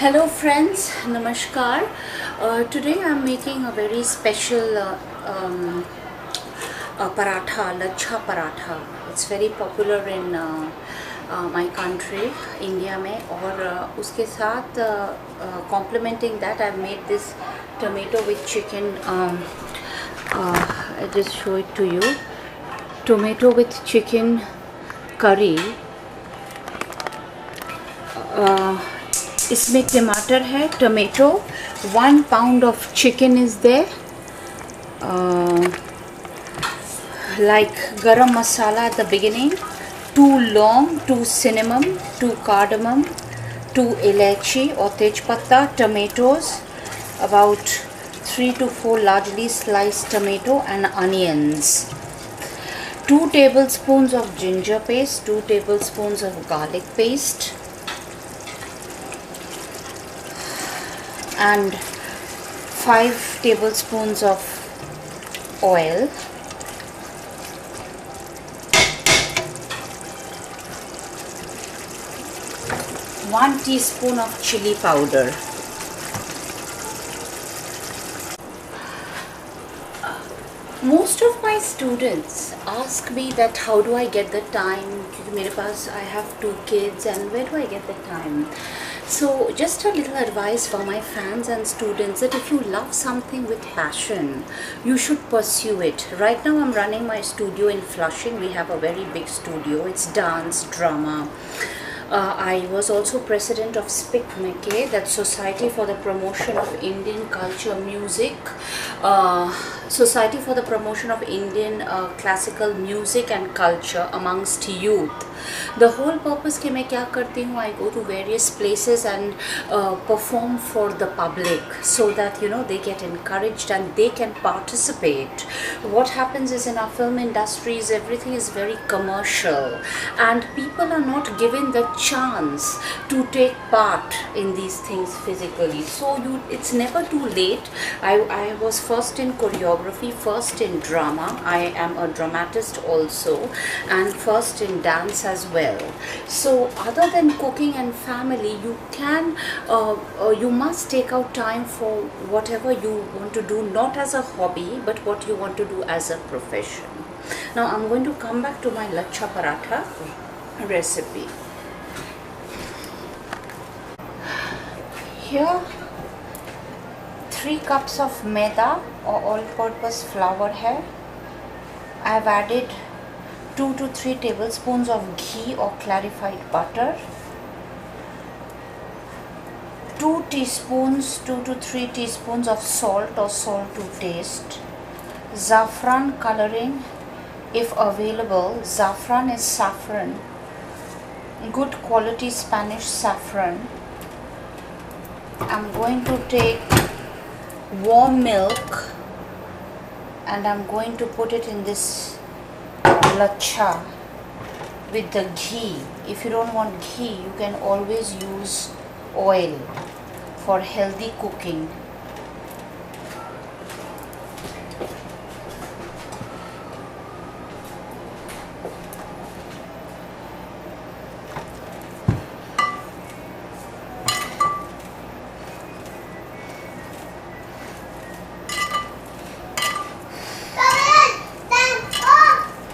Hello friends, Namaskar. Today I am making a very special paratha, lachha paratha. It's very popular in my country, India में और उसके साथ complementing that I've made this tomato with chicken. I just show it to you. Tomato with chicken curry. इसमें टमाटर है, tomato, 1 pound of chicken is there, like garam masala at the beginning, 2 long, 2 cinnamon, 2 cardamom, 2 elaichi or tej patta, tomatoes, about 3 to 4 largely sliced tomato and onions, 2 tablespoons of ginger paste, 2 tablespoons of garlic paste, and 5 tablespoons of oil, one teaspoon of chili powder. Most of my students ask me that how do I get the time, क्योंकि मेरे पास I have 2 kids and where do I get the time. So just a little advice for my fans and students that if you love something with passion, you should pursue it. Right now I'm running my studio in Flushing. We have a very big studio. It's dance, drama. I was also president of SPIC-MACAY, that's Society for the Promotion of Indian Culture Music, Society for the Promotion of Indian Classical Music and Culture amongst youth. The whole purpose कि मैं क्या करती हूँ, I go to various places and perform for the public so that they get encouraged and they can participate. What happens is in our film industries everything is very commercial and people are not given the chance to take part in these things physically. So it's never too late. I was first in choreography, first in drama. I am a dramatist also, and first in dance as well. So other than cooking and family, you can you must take out time for whatever you want to do, not as a hobby but what you want to do as a profession. Now I'm going to come back to my lachha paratha recipe. Here 3 cups of maida or all-purpose flour है. I have added 2 to 3 tablespoons of ghee or clarified butter, 2 to 3 teaspoons of salt or salt to taste, saffron coloring if available. Saffron is saffron, good quality Spanish saffron. I'm going to take warm milk and I'm going to put it in this lachha with the ghee. If you don't want ghee, you can always use oil for healthy cooking.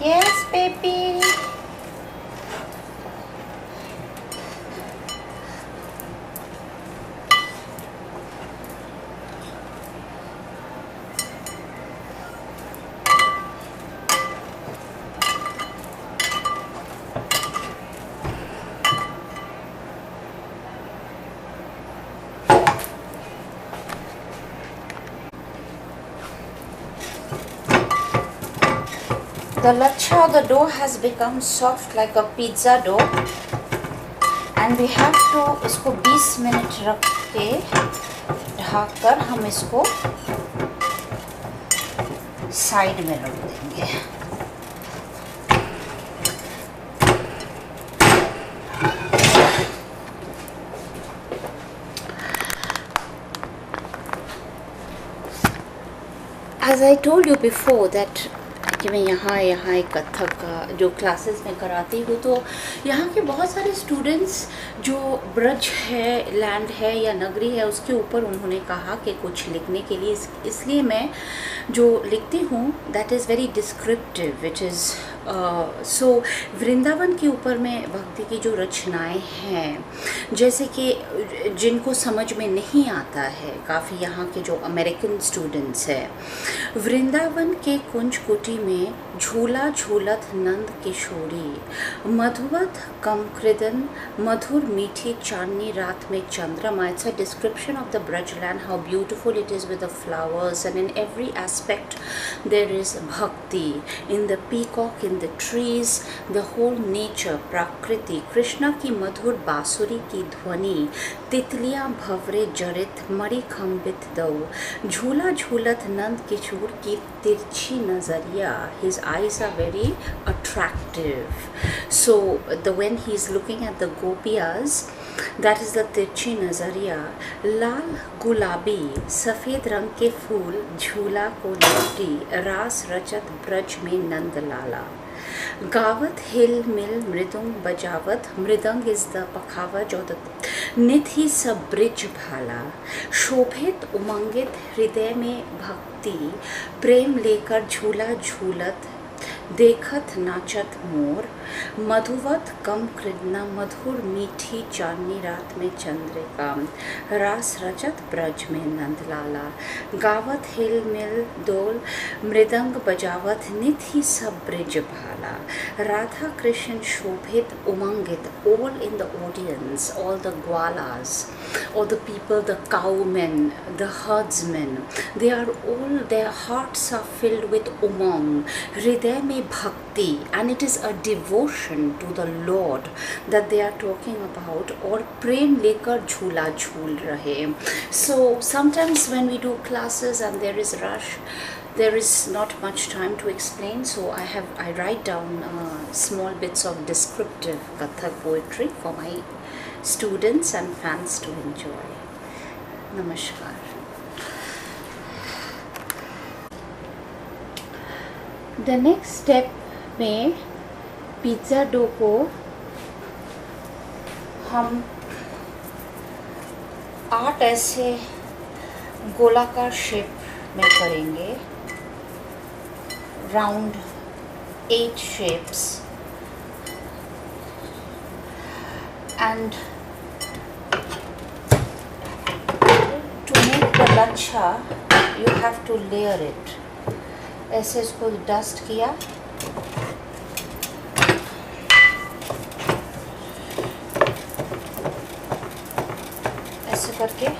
Yes, baby. The lachha, the dough has become soft like a pizza dough and we have to इसको 20 minute रख के ढक कर हम इसको side में रख देंगे. As I told you before that कि मैं यहाँ एक कथक का जो क्लासेस में कराती हूँ, तो यहाँ के बहुत सारे स्टूडेंट्स जो ब्रज है, लैंड है या नगरी है, उसके ऊपर उन्होंने कहा कि कुछ लिखने के लिए, इसलिए मैं जो लिखती हूँ that is very descriptive, which is so Vrindavan के ऊपर में भक्ति की जो रचनाएं हैं, जैसे कि जिनको समझ में नहीं आता है, काफ़ी यहाँ के जो अमेरिकन स्टूडेंट्स हैं, वृंदावन के कुंज कुटी में झूला झूलत नंद किशोरी, मधुवत कम कृदन मधुर मीठी चांदनी रात में चंद्रमा. It's a description of the Braj land, how beautiful it is with the flowers, and in every aspect there is bhakti. In the peacock, in the trees, the whole nature, prakriti, Krishna की मधुर बांसुरी की ध्वनि, तितलियां भवरे जरित मणि खंबित दो, झूला झूलत नंद किशोर की तिरछी नजरिया. His eyes are very attractive. So when he's looking at the gopiyas, that is the तिरछी नजरिया. लाल गुलाबी सफ़ेद रंग के फूल झूला को लपटी, रास रचत ब्रज में नंद लाला. गावत हिल मिल मृदंग बजावत, मृदंग इज द पखावज और नित ही सब ब्रिज भाला. शोभित उमंगित हृदय में भक्ति, प्रेम लेकर झूला झूलत देखत नाचत मोर. मधुवत कम कृदना मधुर मीठी चांदनी रात में चंद्रिका, रास रचत ब्रज में नंदलाला. गावत हिल मिल डोल मृदंग बजावत नित ही सब ब्रिज भाला. राधा कृष्ण शोभित उमंगित, all in the audience, all the gwalas, all the people, the cowmen, the herdsmen, they are all, their hearts are filled with umang, hriday mein bhakti, and it is a devotion to the Lord that they are talking about. और प्रेम लेकर झूला झूल रहे. So sometimes when we do classes and there is rush, there is not much time to explain, so I write down small bits of descriptive Kathak poetry for my students and fans to enjoy. Namaskar. The next step में pizza dough को हम 8 ऐसे गोलाकार shape में करेंगे. Round 8 shapes, and to make the lachha you have to layer it. ऐसे इसको dust किया, ऐसे करके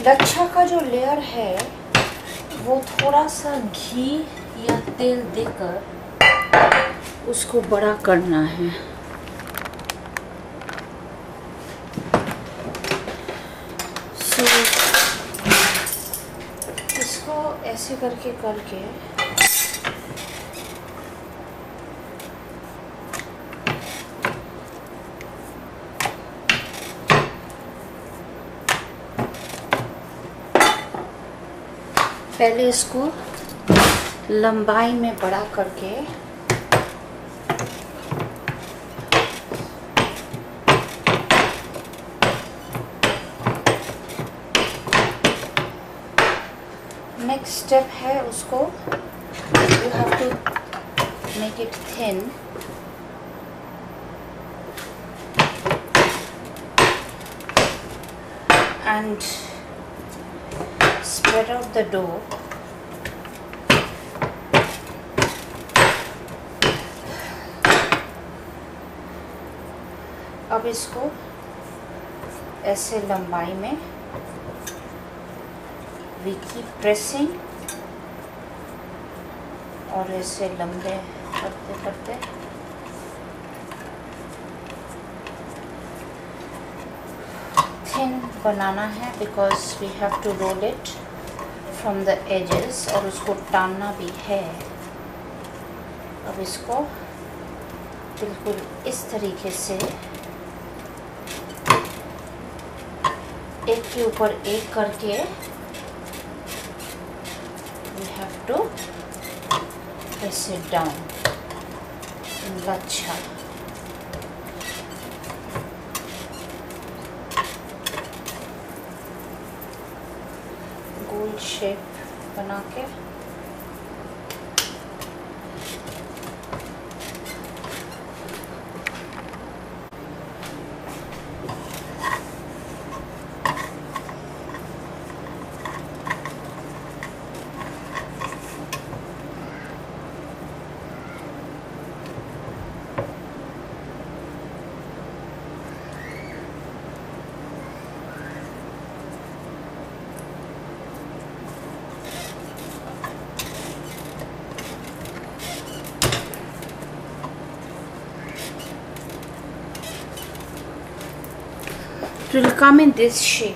लच्छा का जो लेयर है वो थोड़ा सा घी या तेल देकर उसको बड़ा करना है. सो इसको ऐसे करके पहले इसको लंबाई में बड़ा करके नेक्स्ट स्टेप है उसको you have to make it thin. And spread out the dough. अब इसको ऐसे लंबाई में we keep pressing और ऐसे लंबे करते करते थिन बनाना है, because we have to roll it from the edges और उसको टानना भी है। अब इसको बिल्कुल इस तरीके से एक के ऊपर एक करके we have to press it down in lachha. Goal shape बना के it will come in this shape.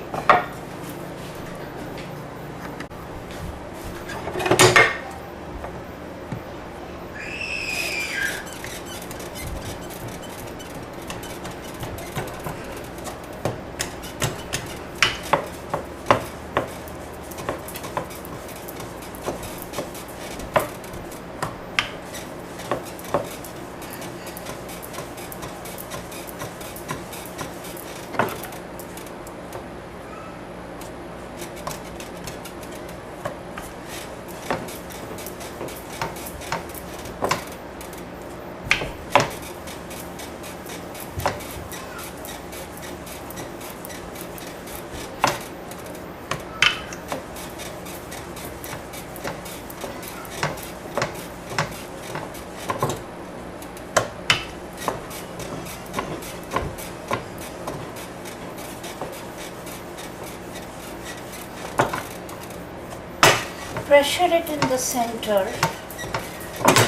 Pressure it in the center,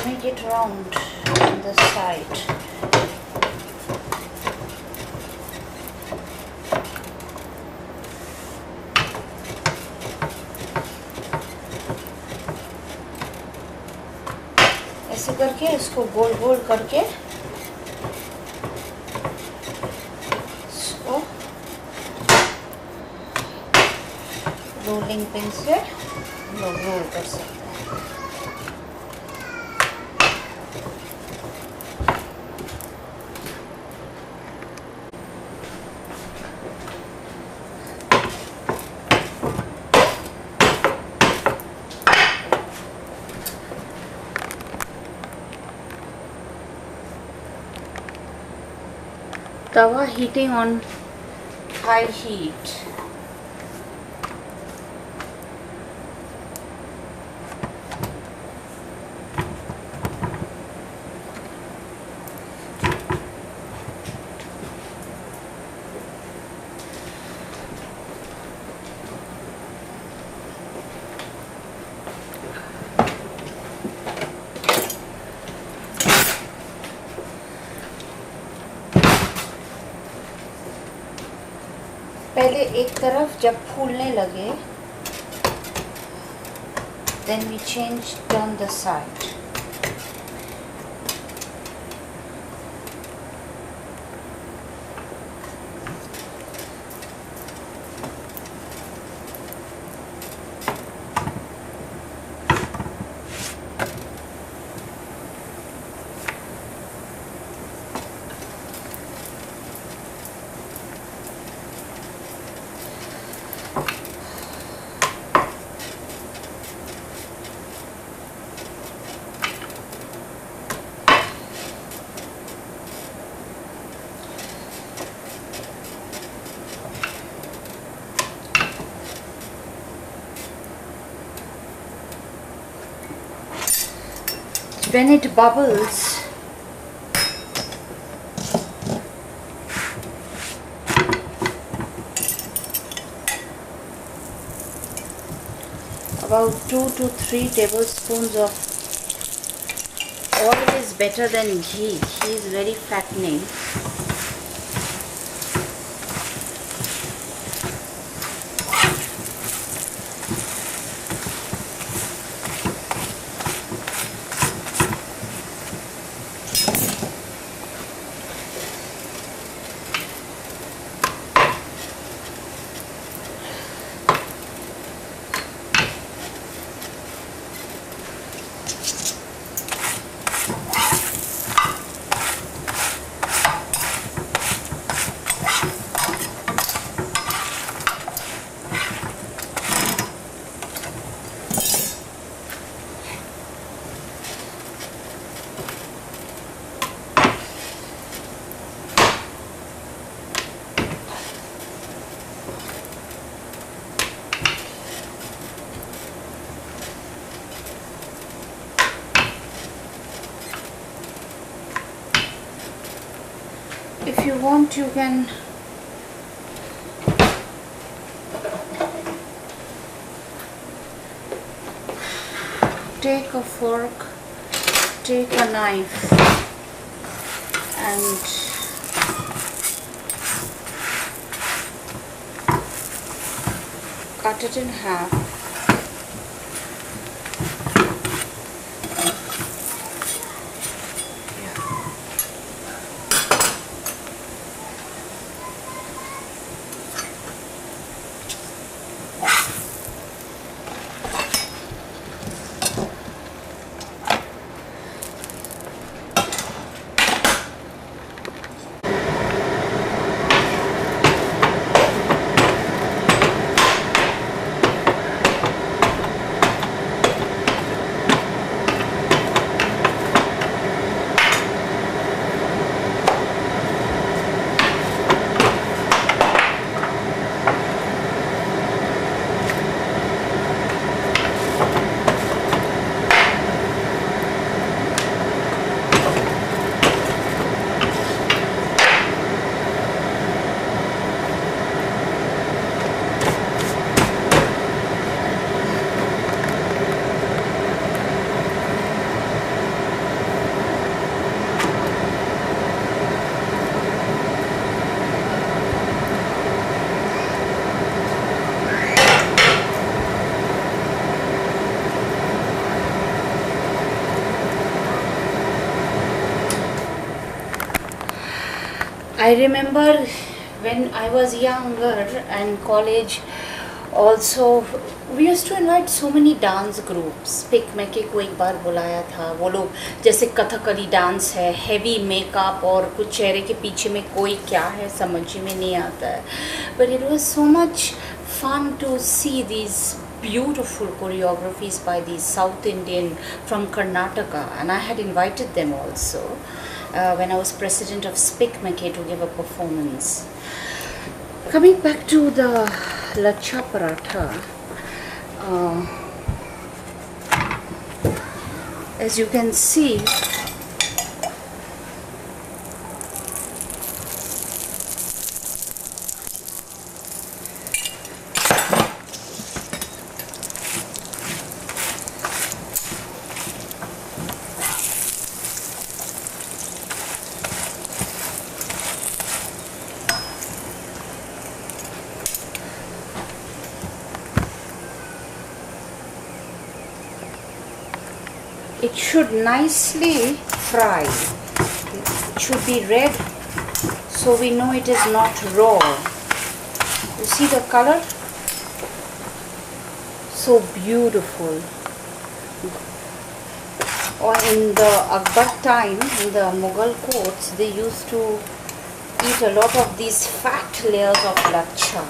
make it round on the side. ऐसे करके इसको गोल गोल करके इसको रोलिंग पिन से रोल कर सकते हैं। तवा heating on high heat. पहले एक तरफ जब फूलने लगे then we change down the side. When it bubbles, about 2 to 3 tablespoons of oil is better than ghee. Ghee is very fattening. If you want, you can take a fork, take a knife, and cut it in half. I remember when I was younger and college also, we used to invite so many dance groups. पिक मैके को एक बार बुलाया था. वो लोग जैसे कथकली डांस है, हेवी मेकअप और कुछ चेहरे के पीछे में कोई क्या है समझ में नहीं आता है. But it was so much fun to see these beautiful choreographies by the South Indian from Karnataka, and I had invited them also when I was president of Spic Meke to give a performance. Coming back to the lachha paratha, as you can see, it should nicely fry. It should be red so we know it is not raw. You see the color? So beautiful. Or in the Akbar time, in the Mughal courts, they used to eat a lot of these fat layers of lachha.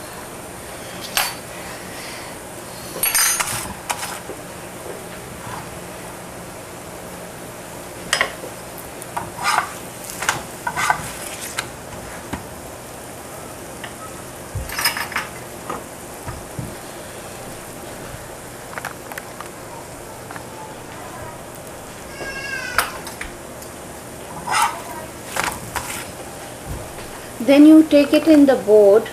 Then you take it in the board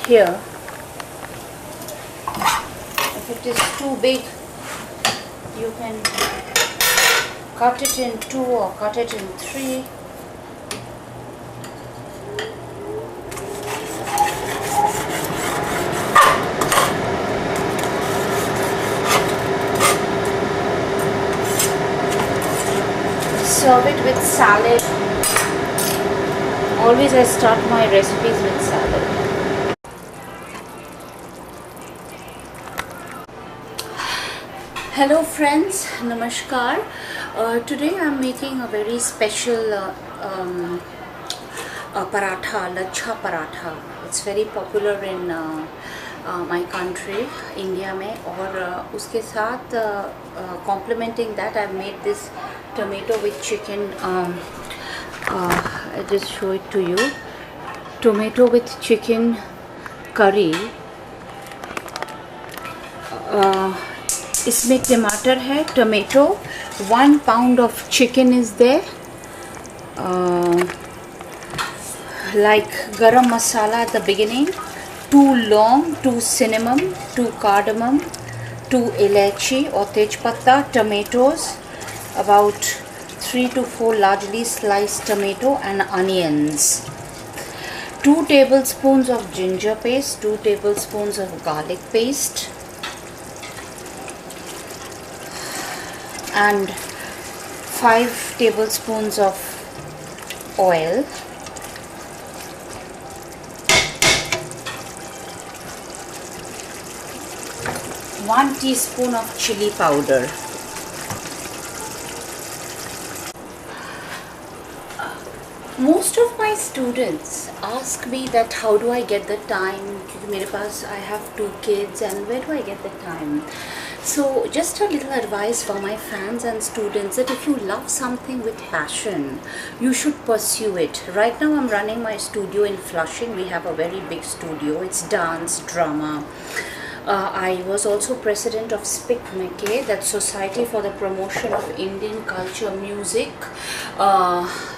here. If it is too big, you can cut it in 2 or cut it in 3. Serve it with salad. Always I start my recipes with salad. Hello friends, Namaskar. Today I am making a very special paratha, lachha paratha. It's very popular in my country, India में, और उसके साथ complementing that I've made this tomato with chicken. I just show it to you. Tomato with chicken curry. इसमें टमाटर है, tomato, 1 pound of chicken is there, like garam masala at the beginning, 2 long, 2 cinnamon, 2 cardamom, 2 elaichi or tej patta, tomatoes, about 3 to 4 largely sliced tomato, and onions, 2 tablespoons of ginger paste, 2 tablespoons of garlic paste, and 5 tablespoons of oil, one teaspoon of chili powder. Most of my students ask me that how do I get the time, क्योंकि मेरे पास I have 2 kids and where do I get the time. So just a little advice for my fans and students that if you love something with passion, you should pursue it. Right now I'm running my studio in Flushing. We have a very big studio. It's dance, drama. I was also president of SPIC-McKay, that's Society for the Promotion of Indian Culture Music,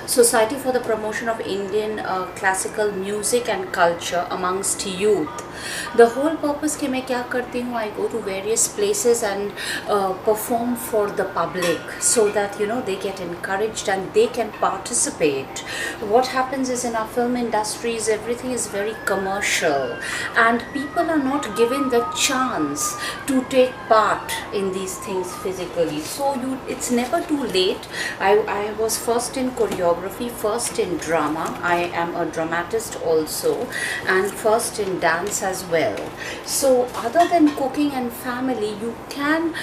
Society for the Promotion of Indian Classical Music and Culture amongst youth. The whole purpose कि मैं क्या करती हूँ, I go to various places and perform for the public so that they get encouraged and they can participate. What happens is in our film industries everything is very commercial and people are not given the chance to take part in these things physically. So it's never too late. I was first in choreography, first in drama. I am a dramatist also, and first in dance as well. So other than cooking and family, you can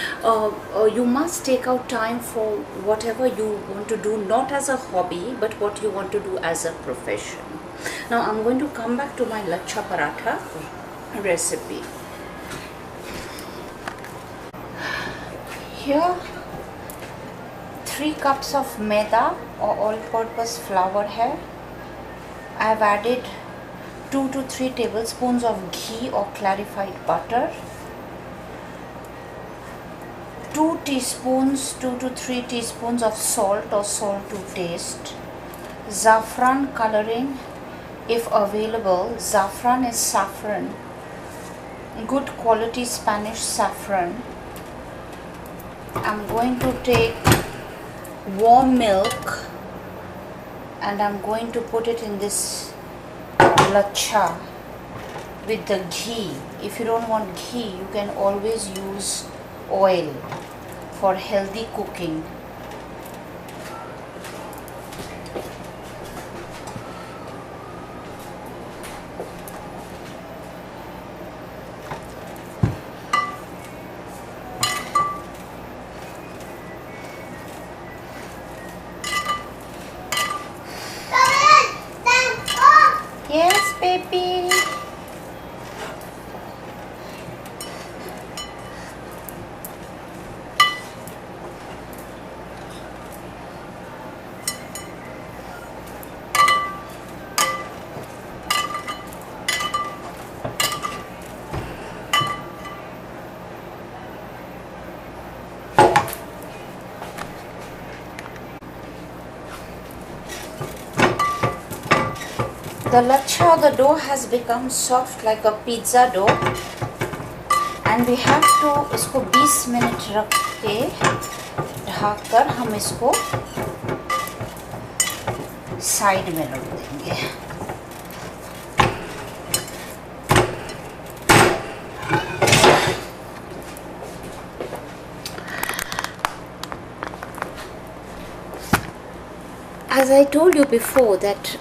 you must take out time for whatever you want to do, not as a hobby but what you want to do as a profession. Now I'm going to come back to my lachha paratha recipe. Here 3 cups of maida or all-purpose flour है. I have added 2 to 3 tablespoons of ghee or clarified butter, 2 to 3 teaspoons of salt or salt to taste, saffron coloring if available. Saffron is saffron, good quality Spanish saffron. I'm going to take warm milk and I'm going to put it in this lachha with the ghee. If you don't want ghee, you can always use oil for healthy cooking. Yes, baby. The lacha, the dough has become soft like a pizza dough, and we have to इसको 20 minute रख के ढक कर हम इसको side में रख देंगे। As I told you before that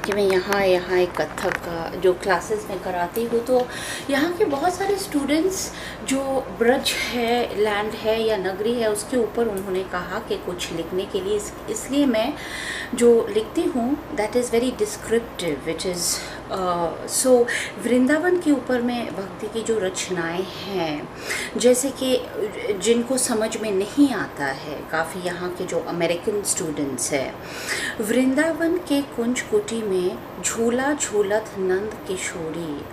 कि मैं यहाँ एक कथक का जो क्लासेस में कराती हूँ, तो यहाँ के बहुत सारे स्टूडेंट्स जो ब्रज है, लैंड है या नगरी है, उसके ऊपर उन्होंने कहा कि कुछ लिखने के लिए, इसलिए मैं जो लिखती हूँ that is very descriptive, which is so Vrindavan के ऊपर में भक्ति की जो रचनाएं हैं, जैसे कि जिनको समझ में नहीं आता है, काफ़ी यहाँ के जो अमेरिकन स्टूडेंट्स हैं, वृंदावन के कुंज कुटी में झूला झूलत नंद किशोरी,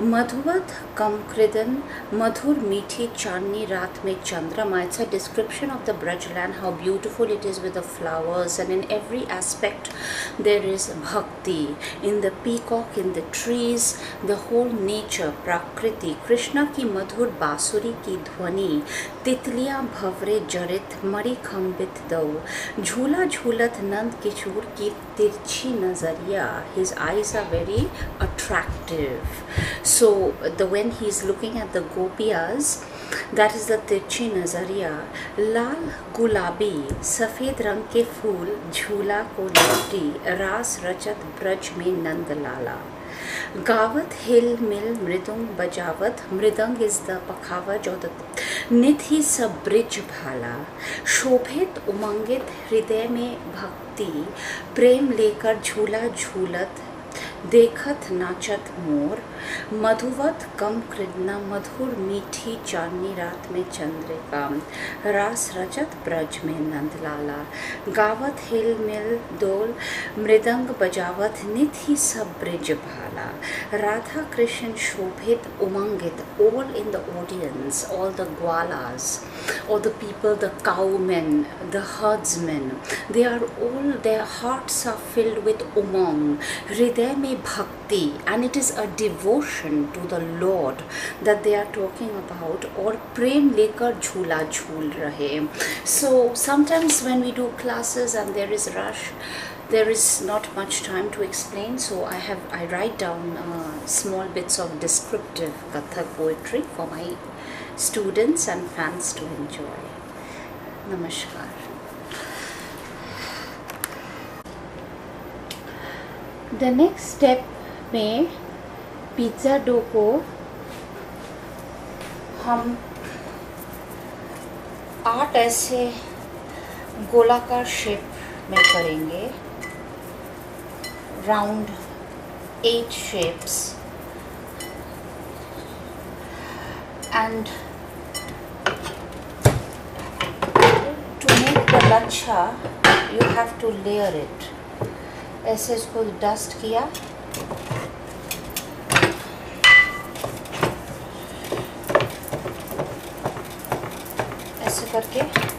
मधुवत कम कृदन मधुर मीठी चांदनी रात में चंद्रमा. It's a description of the Braj land, how beautiful it is with the flowers, and in every aspect there is bhakti, in the peacock, in the trees, the whole nature, prakriti. Krishna की मधुर बांसुरी की ध्वनि, तितलियां भवरे जरित मणि खंबित दो, झूला झूलत नंद किशोर की तिरछी नजरिया. His eyes are very attractive. So when he is looking at the gopiyas, that is the तिरछी नजरिया. लाल गुलाबी सफ़ेद रंग के फूल झूला को लपटी, रास रचत ब्रज में नंद लाला. गावत हिल मिल मृदंग बजावत, मृदंग इज द पखावज और द निधि सब ब्रिज भाला. शोभित उमंगित हृदय में भक्ति, प्रेम लेकर झूला झूलत देखत नाचत मोर. मधुवत कम कृदना मधुर मीठी चांदनी रात में चंद्रिका, रास रचत ब्रज में नंदलाला. गावत हिल मिल डोल मृदंग बजावत निधि सब ब्रिज भाला. राधा कृष्ण शोभित उमंगित, all in the audience, all the gwalas, all the people, the cowmen, the herdsmen, they are all, their hearts are filled with umang, hriday mein bhakti, and it is a devotion to the Lord that they are talking about. और प्रेम लेकर झूला झूल रहे. So sometimes when we do classes and there is rush, there is not much time to explain, so I write down small bits of descriptive Kathak poetry for my students and fans to enjoy. Namaskar. The next step में pizza dough को हम 8 ऐसे गोलाकार shape में करेंगे. Round 8 shapes, and to make the lacha you have to layer it. ऐसे इसको dust किया, ऐसे करके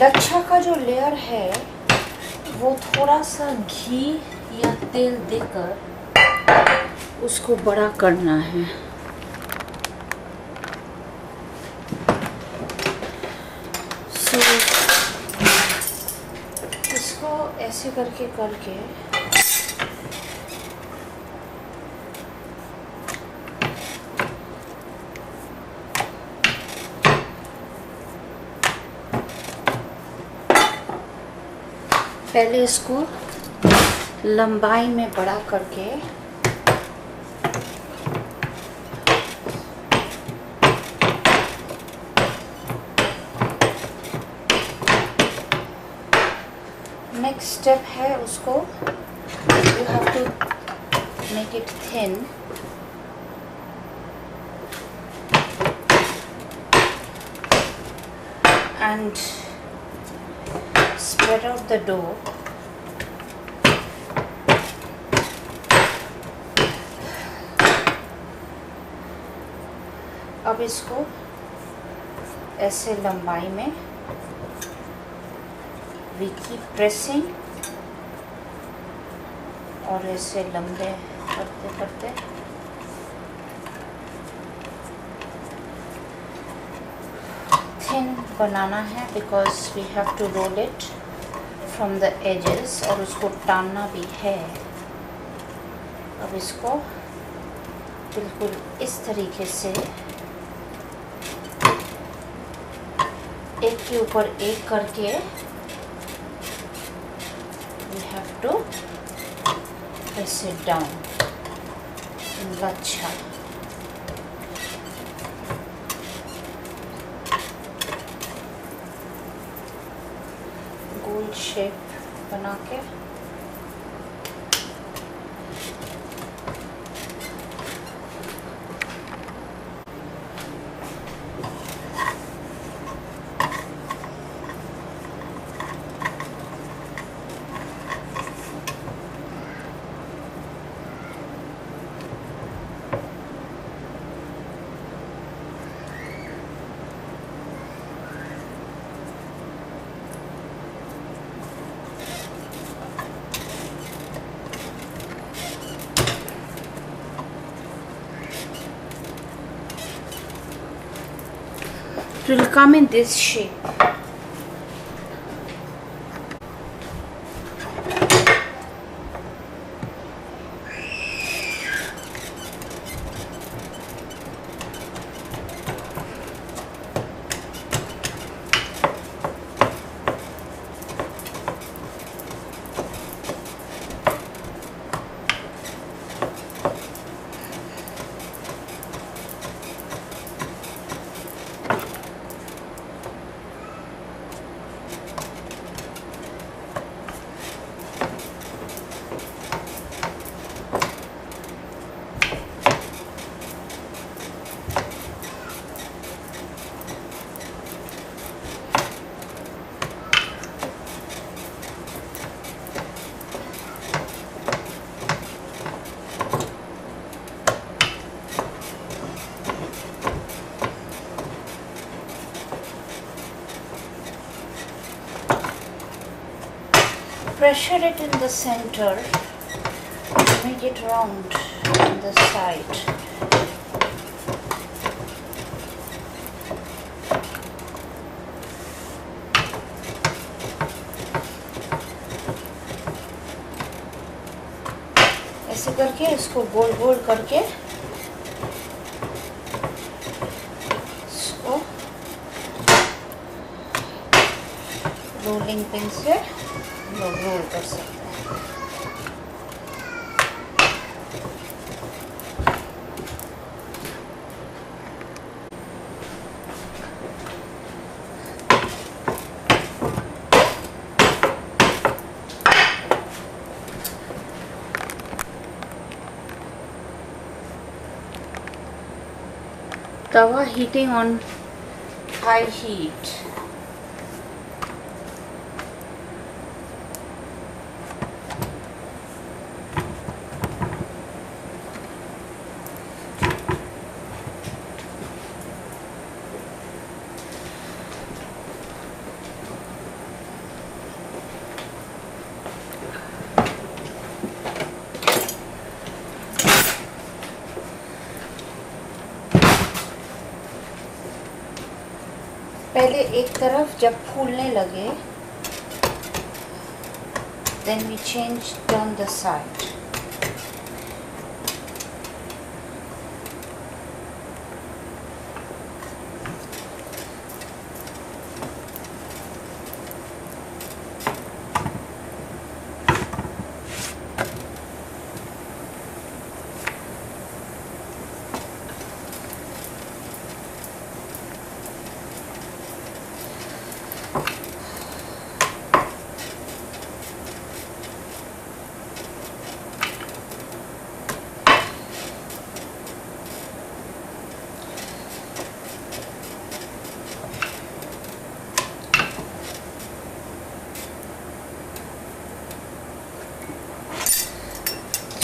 लच्छा का जो लेयर है वो थोड़ा सा घी या तेल देकर उसको बड़ा करना है. So इसको ऐसे करके पहले इसको लंबाई में बड़ा करके नेक्स्ट स्टेप है उसको you have to make it thin and spread out the dough. अब इसको ऐसे लंबाई में we keep pressing और ऐसे लंबे करते करते थिन बनाना है because we have to roll it from the edges और उसको टानना भी है। अब इसको बिल्कुल इस तरीके से एक के ऊपर एक करके we have to press it down अच्छा गोल शेप बना के it will come in this shape. Pressure it in the center, make it round on the side. ऐसे करके इसको गोल गोल करके इसको रोलिंग पिन से रोल कर सकते हैं। तवा heating on high heat. पहले एक तरफ जब फूलने लगे then we change turn the side.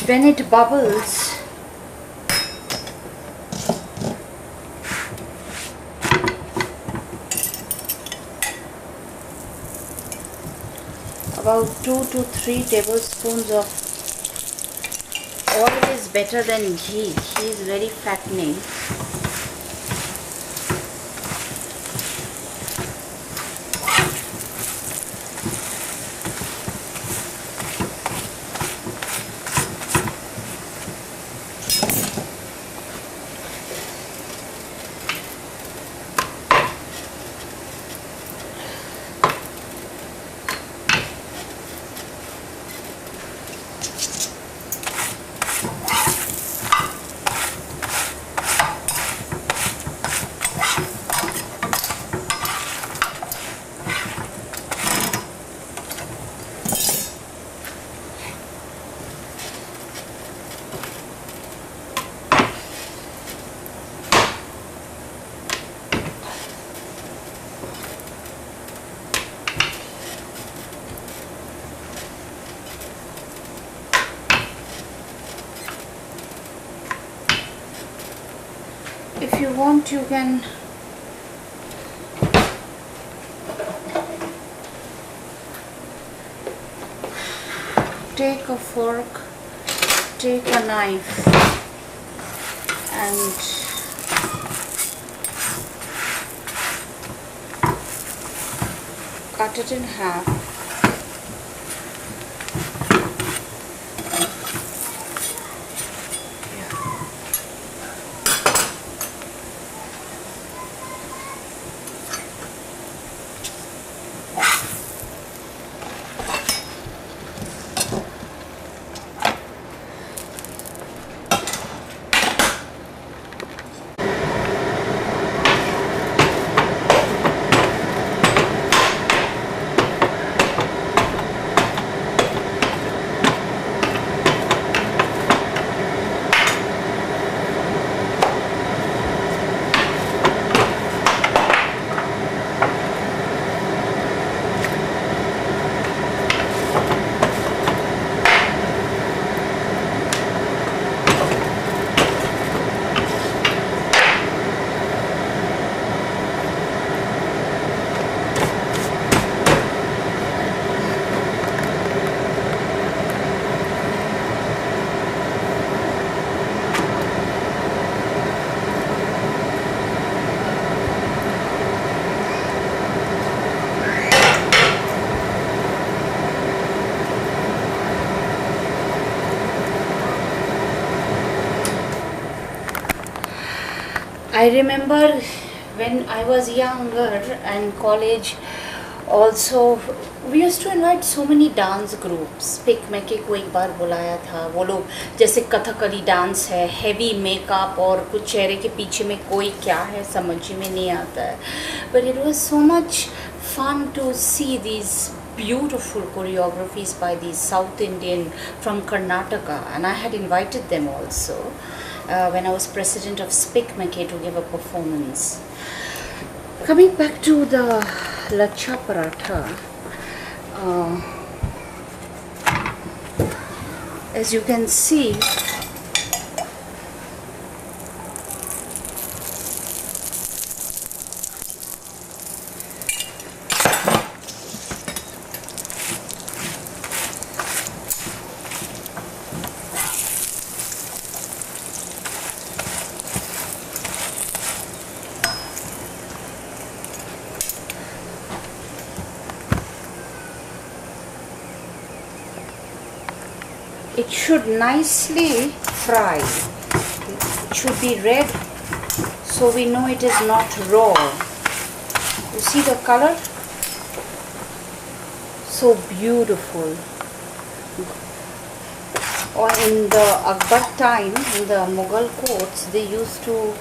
when it bubbles, about 2 to 3 tablespoons of oil is better than ghee. Ghee is very fattening. If you want, you can take a fork, take a knife, and cut it in half. I remember when I was younger and college also, we used to invite so many dance groups. पिक में के को एक बार बुलाया था, वो लोग जैसे कथकली डांस है, हेवी मेकअप और कुछ चेहरे के पीछे में कोई क्या है समझ में नहीं आता है. But it was so much fun to see these beautiful choreographies by these South Indian from Karnataka, and I had invited them also when I was president of Speak McKay to give a performance. Coming back to the lachha paratha, as you can see, it should nicely fry. It should be red so we know it is not raw. You see the color? So beautiful. Or in the Akbar time, in the Mughal courts, they used to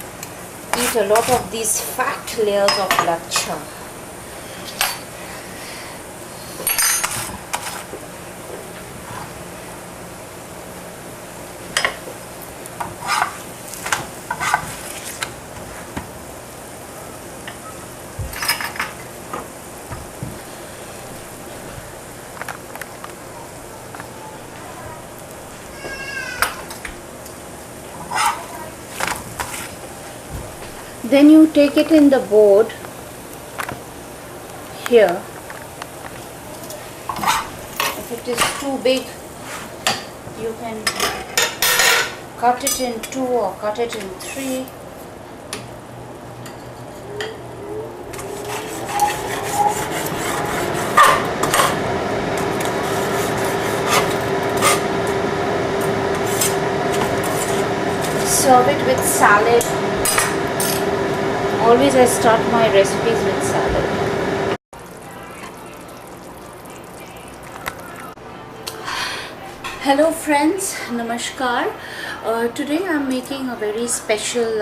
eat a lot of these fat layers of lachha. Then you take it in the board here. If it is too big, you can cut it in 2 or cut it in 3. Serve it with salad. Always I start my recipes with salad. Hello friends, Namaskar. Today I am making a very special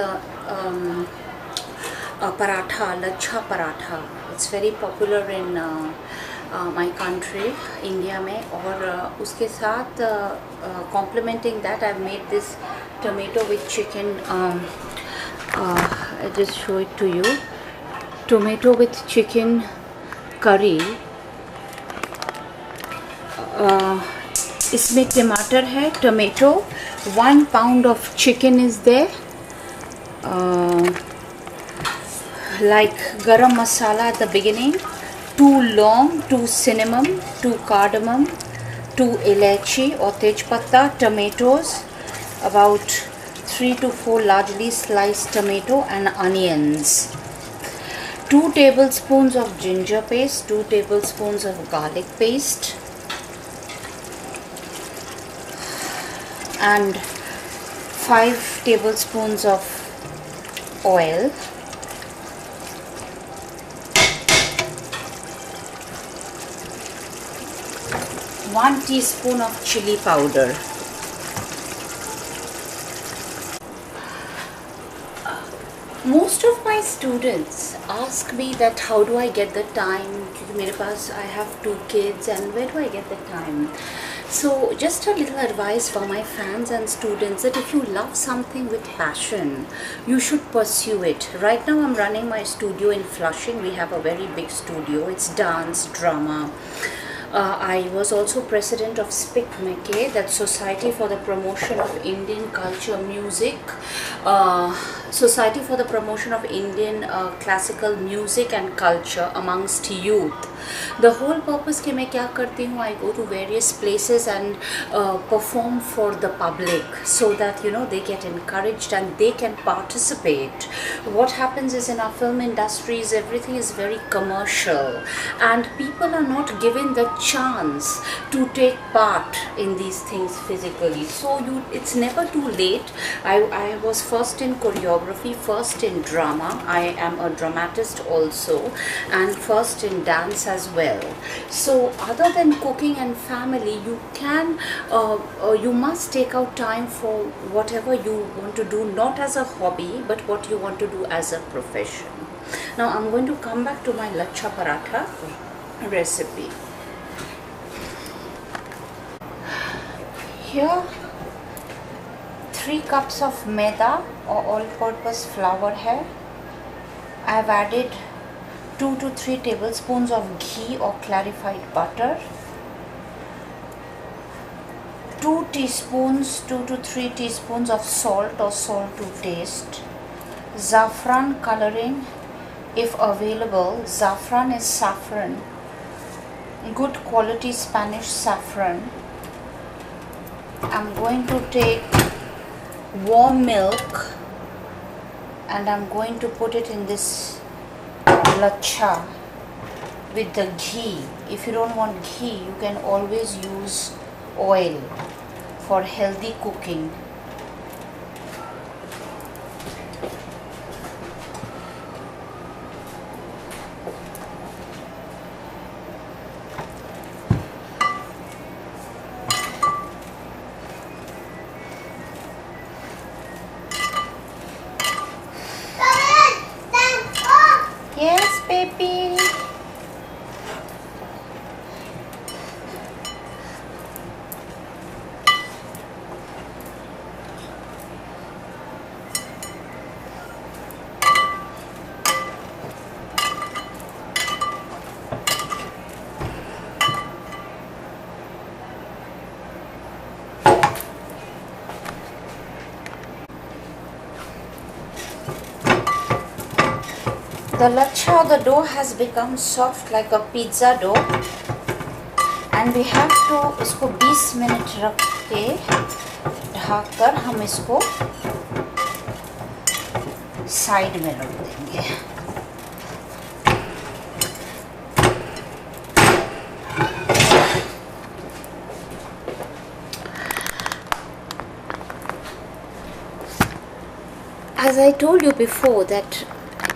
paratha, lachha paratha. It's very popular in my country, India में. और उसके साथ complementing that, I've made this tomato with chicken. I just show it to you. Tomato with chicken curry. इसमें टमाटर है, tomato, 1 pound of chicken is there, like garam masala at the beginning, 2 long, 2 cinnamon, 2 cardamom, 2 elaichi or tej patta, tomatoes, about 3 to 4 largely sliced tomato and onions, 2 tablespoons of ginger paste, 2 tablespoons of garlic paste, and 5 tablespoons of oil, one teaspoon of chili powder. Most of my students ask me that how do I get the time, क्योंकि मेरे पास I have 2 kids and where do I get the time. So just a little advice for my fans and students, that if you love something with passion, you should pursue it. Right now I'm running my studio in Flushing. We have a very big studio. It's dance, drama. I was also president of SPIC-MACAY, that's Society for the Promotion of Indian Culture Music, Society for the Promotion of Indian Classical Music and Culture amongst youth. The whole purpose कि मैं क्या करती हूँ, I go to various places and perform for the public so that they get encouraged and they can participate. What happens is in our film industries, everything is very commercial and people are not given the chance to take part in these things physically. So it's never too late. I was first in choreography, first in drama. I am a dramatist also, and first in dance as well. So other than cooking and family, you can you must take out time for whatever you want to do, not as a hobby but what you want to do as a profession. Now I'm going to come back to my lachha paratha recipe. Here 3 cups of maida or all-purpose flour hai. I have added 2 to 3 tablespoons of ghee or clarified butter, 2 to 3 teaspoons of salt or salt to taste, saffron coloring if available. Saffron is saffron, good quality Spanish saffron. I'm going to take warm milk and I'm going to put it in this lachha with the ghee. If you don't want ghee, you can always use oil for healthy cooking. Yes, baby. The lacha or the dough has become soft like a pizza dough and we have to इसको 20 minute रख के ढक कर हम इसको side में रख देंगे। As I told you before that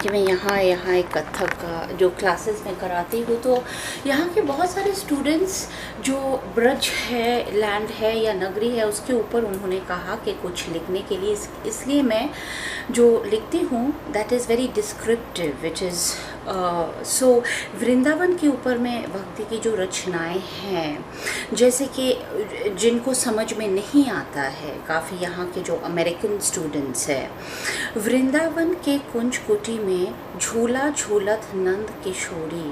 कि मैं यहाँ एक कथक का जो क्लासेस में कराती हूँ, तो यहाँ के बहुत सारे स्टूडेंट्स जो ब्रज है, लैंड है या नगरी है, उसके ऊपर उन्होंने कहा कि कुछ लिखने के लिए, इसलिए मैं जो लिखती हूँ that is very descriptive which is so Vrindavan के ऊपर में भक्ति की जो रचनाएं हैं, जैसे कि जिनको समझ में नहीं आता है, काफ़ी यहाँ के जो अमेरिकन स्टूडेंट्स हैं, वृंदावन के कुंज कुटी में झूला झूलत नंद किशोरी,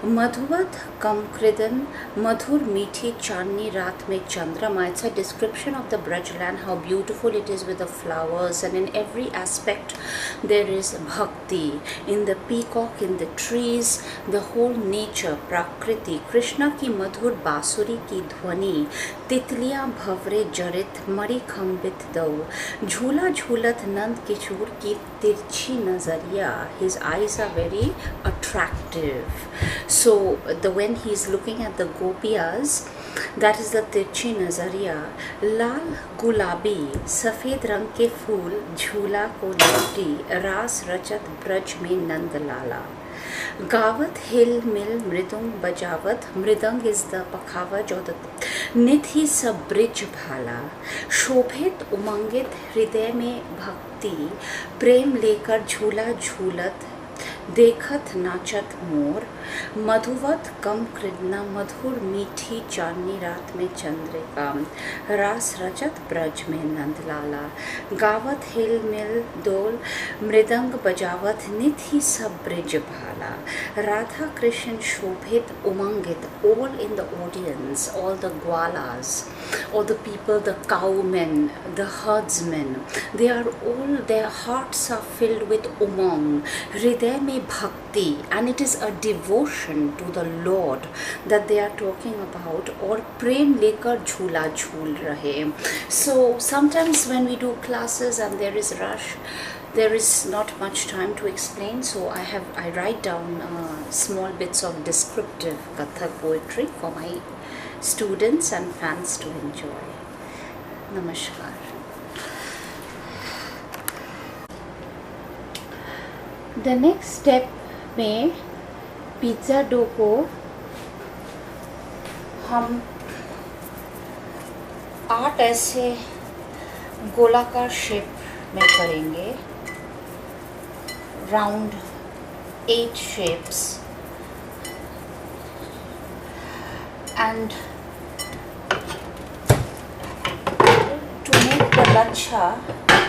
मधुवत कम कृदन मधुर मीठी चांदनी रात में चंद्रमा. It's a description of the Braj land, how beautiful it is with the flowers, and in every aspect there is bhakti, in the peacock, in the trees, the whole nature, prakriti. Krishna की मधुर बांसुरी की ध्वनि, तितलियां भवरे जरित मणि खंबित दो, झूला झूलत नंद किशोर की तिरछी नजरिया. His eyes are very attractive. So when he is looking at the gopiyas, that is the तिरछी नजरिया. लाल गुलाबी सफ़ेद रंग के फूल झूला को लपटी, रास रचत ब्रज में नंद लाला. गावत हिल मिल मृदंग बजावत, मृदंग इज द पखावज और द निधि सब ब्रिज भाला. शोभित उमंगित हृदय में भक्ति, प्रेम लेकर झूला झूलत देखत नाचत मोर. मधुवत कम कृदना मधुर मीठी चांदनी रात में चंद्रिका, रास रचत ब्रज में नंदलाला. गावत हिल मिल डोल मृदंग बजावत, निधि सब ब्रिज भाला. राधा कृष्ण शोभित उमंगित, all in the audience, all the gwalas, all the people, the cowmen, the herdsmen, they are all, their hearts are filled with umang, hriday mein bhakti, and it is a devotion to the Lord that they are talking about. और प्रेम लेकर झूला झूल रहे. So sometimes when we do classes and there is rush, there is not much time to explain, so I write down small bits of descriptive Kathak poetry for my students and fans to enjoy. Namaskar. The next step में pizza dough को हम 8 ऐसे गोलाकार shape में करेंगे. Round 8 shapes, and to make the lacha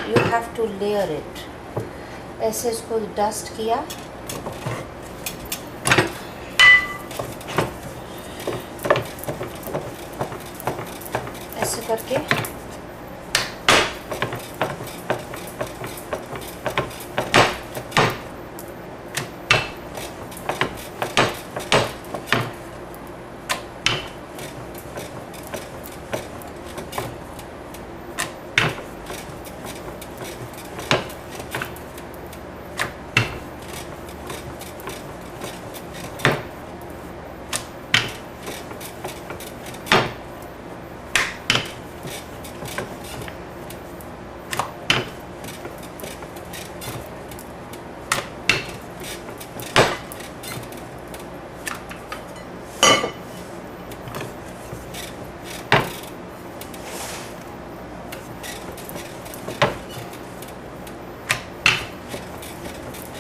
you have to layer it. ऐसे इसको dust किया, ऐसे करके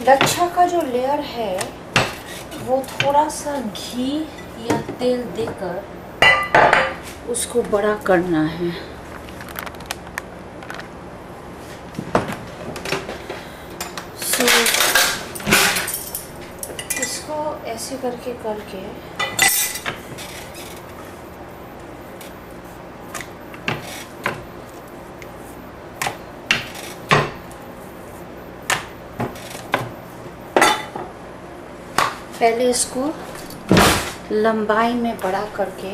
लच्छा का जो लेयर है वो थोड़ा सा घी या तेल देकर उसको बड़ा करना है. So, इसको ऐसे करके पहले इसको लंबाई में बड़ा करके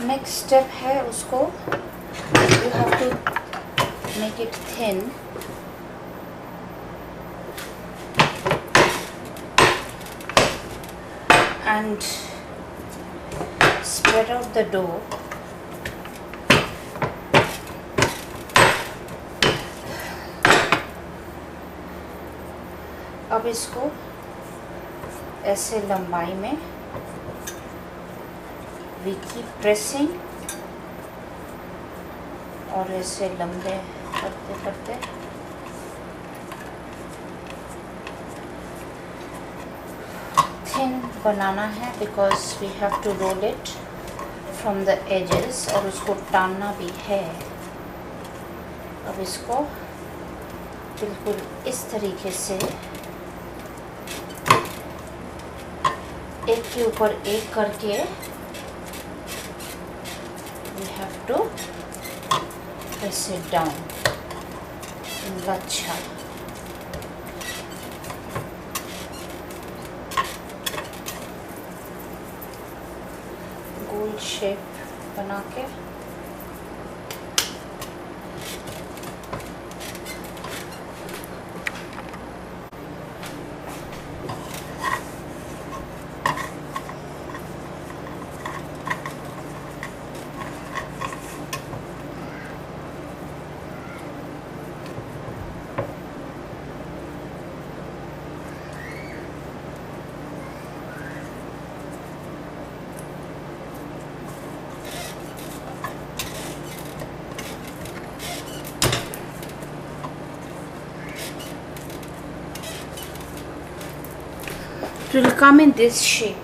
नेक्स्ट स्टेप है उसको you have to make it thin and spread out the dough. अब इसको ऐसे लंबाई में we keep pressing और ऐसे लंबे करते करते थिन बनाना है because we have to roll it from the edges और उसको टानना भी है। अब इसको बिल्कुल इस तरीके से एक के ऊपर एक करके we have to press it down in lachha. Goal shape बना के it will come in this shape.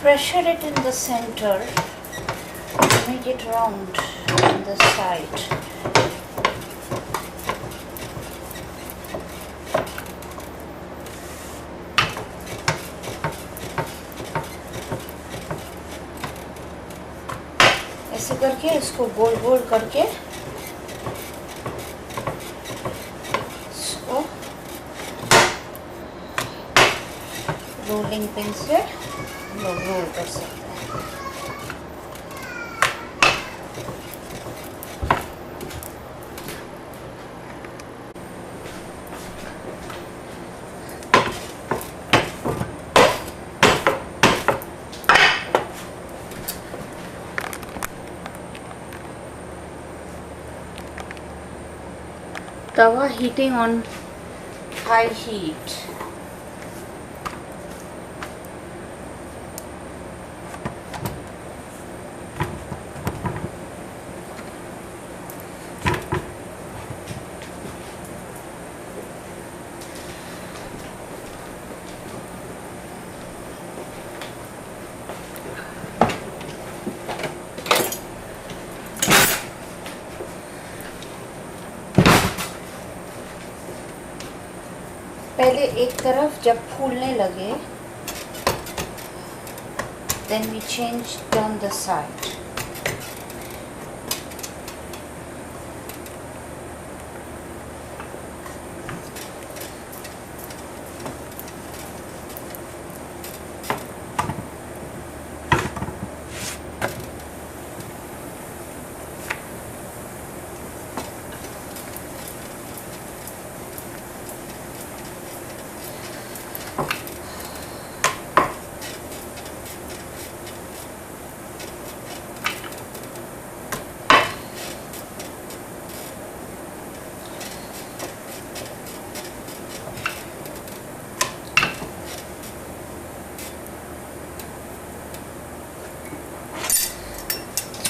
Pressure it in the center, make it round on the side. ऐसे करके इसको गोल गोल करके इसको रोलिंग पिन से लोग रोल कर सकते हैं। तवा heating on high heat. पहले एक तरफ जब फूलने लगे then we change down the side.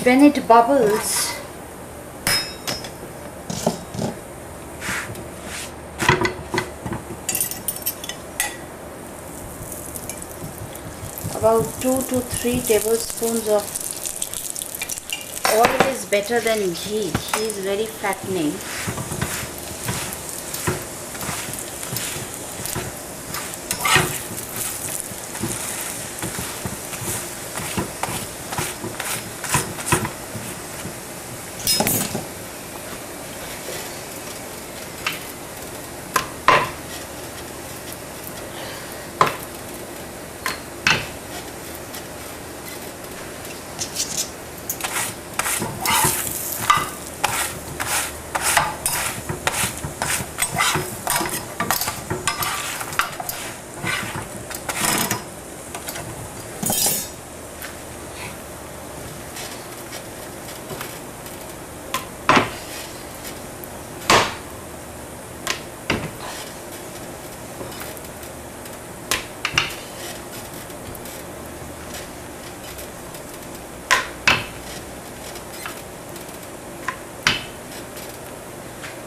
when it bubbles, about 2 to 3 tablespoons of oil is better than ghee. Ghee is very fattening.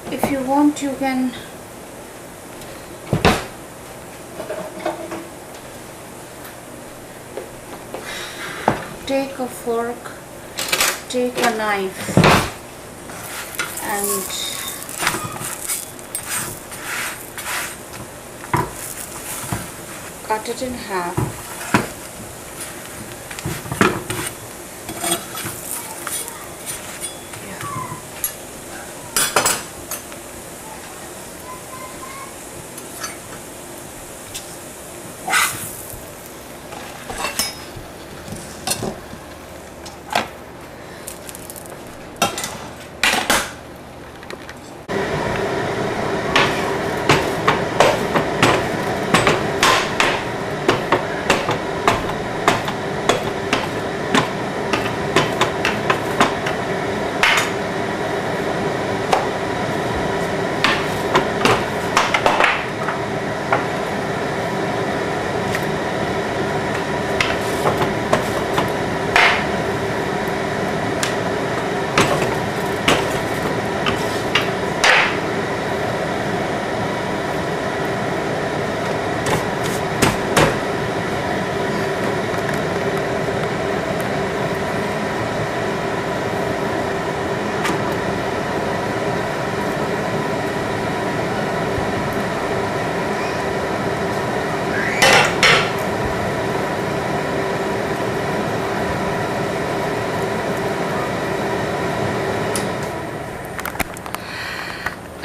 If you want, you can take a fork, take a knife, and cut it in half.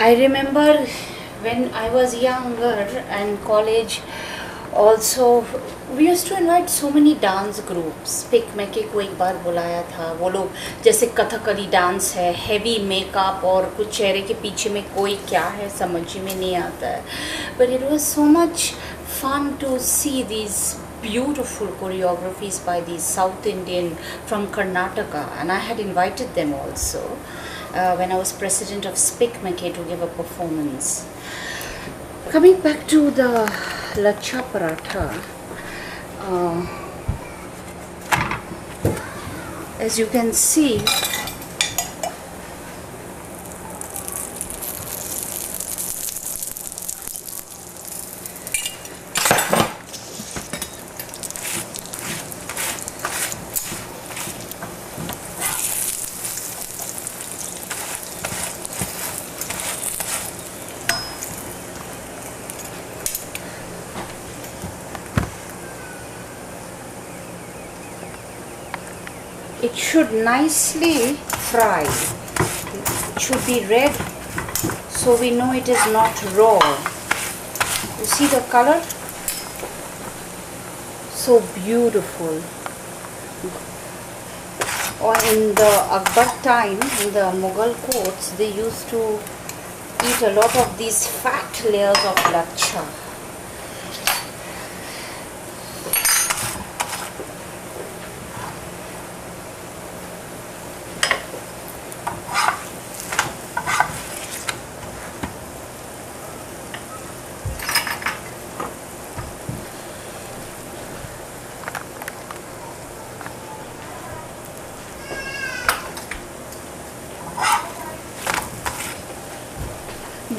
I remember when I was younger and college also, we used to invite so many dance groups. पिक में के को एक बार बुलाया था, वो लोग जैसे कथकली डांस है, हेवी मेकअप और कुछ चेहरे के पीछे में कोई क्या है समझ में नहीं आता है. But it was so much fun to see these beautiful choreographies by these South Indian from Karnataka, and I had invited them also when I was president of Speak McKay to give a performance. Coming back to the lachha paratha, as you can see, it should nicely fry. It should be red so we know it is not raw. You see the color? So beautiful. Or in the Akbar time, in the Mughal courts, they used to eat a lot of these fat layers of lachha.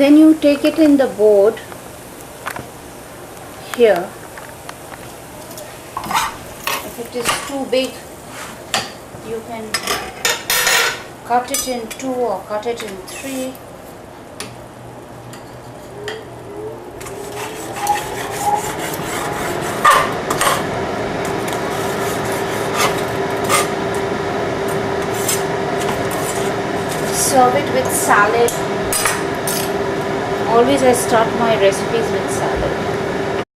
Then you take it in the board here. If it is too big, you can cut it in 2 or cut it in 3. Serve it with salad. Always I start my recipes with salad.